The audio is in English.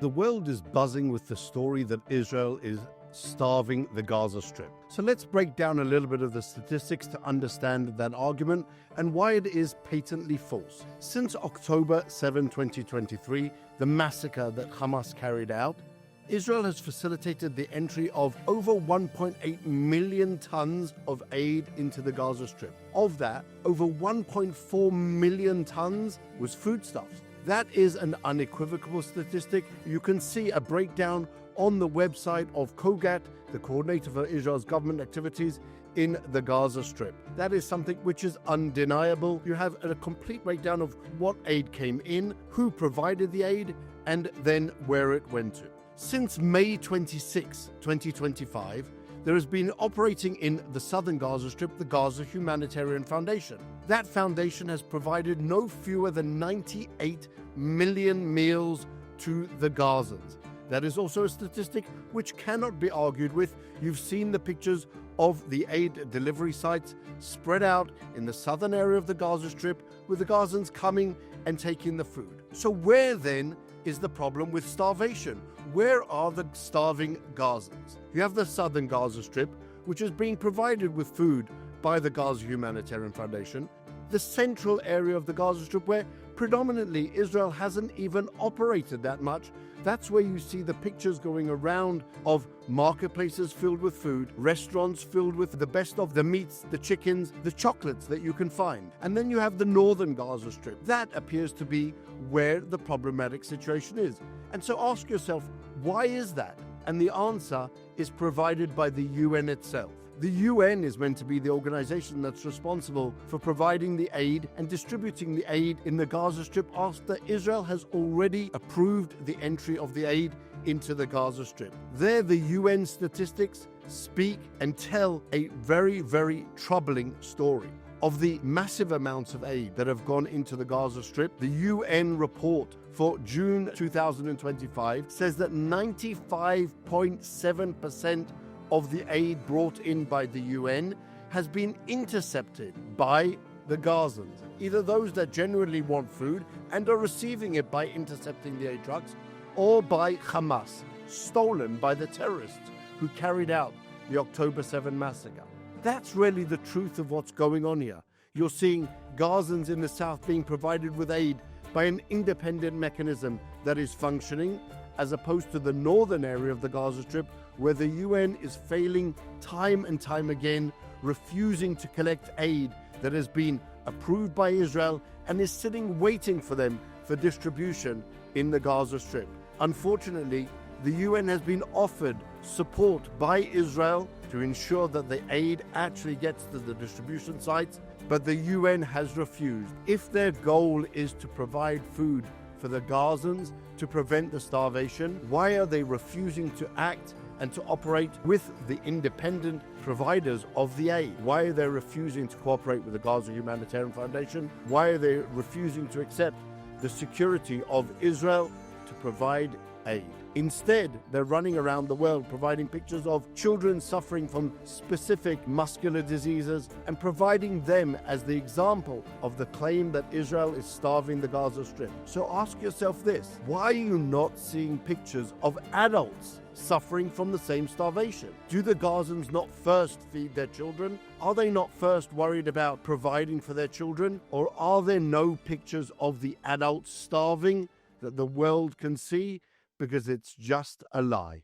The world is buzzing with the story that Israel is starving the Gaza Strip. So let's break down a little bit of the statistics to understand that argument and why it is patently false. Since October 7, 2023, the massacre that Hamas carried out, Israel has facilitated the entry of over 1.8 million tons of aid into the Gaza Strip. Of that, over 1.4 million tons was foodstuffs. That is an unequivocal statistic. You can see a breakdown on the website of COGAT, the coordinator for Israel's government activities in the Gaza Strip. That is something which is undeniable. You have a complete breakdown of what aid came in, who provided the aid, and then where it went to. Since May 26, 2025, there has been operating in the southern Gaza Strip the Gaza Humanitarian Foundation. That foundation has provided no fewer than 98 million meals to the Gazans. That is also a statistic which cannot be argued with. You've seen the pictures of the aid delivery sites spread out in the southern area of the Gaza Strip, with the Gazans coming and taking the food. So where then is the problem with starvation? Where are the starving Gazans? You have the southern Gaza Strip, which is being provided with food by the Gaza Humanitarian Foundation. The central area of the Gaza Strip, where predominantly Israel hasn't even operated that much. That's where you see the pictures going around of marketplaces filled with food, restaurants filled with the best of the meats, the chickens, the chocolates that you can find. And then you have the northern Gaza Strip. That appears to be where the problematic situation is. And so ask yourself, why is that? And the answer is provided by the UN itself. The UN is meant to be the organization that's responsible for providing the aid and distributing the aid in the Gaza Strip after Israel has already approved the entry of the aid into the Gaza Strip. There, the UN statistics speak and tell a very, very troubling story. Of the massive amounts of aid that have gone into the Gaza Strip, the UN report for June 2025 says that 95.7% of the aid brought in by the UN has been intercepted by the Gazans, either those that genuinely want food and are receiving it by intercepting the aid trucks, or by Hamas, stolen by the terrorists who carried out the October 7 massacre. That's really the truth of what's going on here. You're seeing Gazans in the south being provided with aid by an independent mechanism that is functioning, as opposed to the northern area of the Gaza Strip, where the UN is failing time and time again, refusing to collect aid that has been approved by Israel and is sitting waiting for them for distribution in the Gaza Strip. Unfortunately, the UN has been offered support by Israel to ensure that the aid actually gets to the distribution sites, but the UN has refused. If their goal is to provide food for the Gazans to prevent the starvation, why are they refusing to act and to operate with the independent providers of the aid? Why are they refusing to cooperate with the Gaza Humanitarian Foundation? Why are they refusing to accept the security of Israel to provide aid? Instead, they're running around the world providing pictures of children suffering from specific muscular diseases and providing them as the example of the claim that Israel is starving the Gaza Strip. So ask yourself this: why are you not seeing pictures of adults suffering from the same starvation? Do the Gazans not first feed their children? Are they not first worried about providing for their children? Or are there no pictures of the adults starving that the world can see? Because it's just a lie.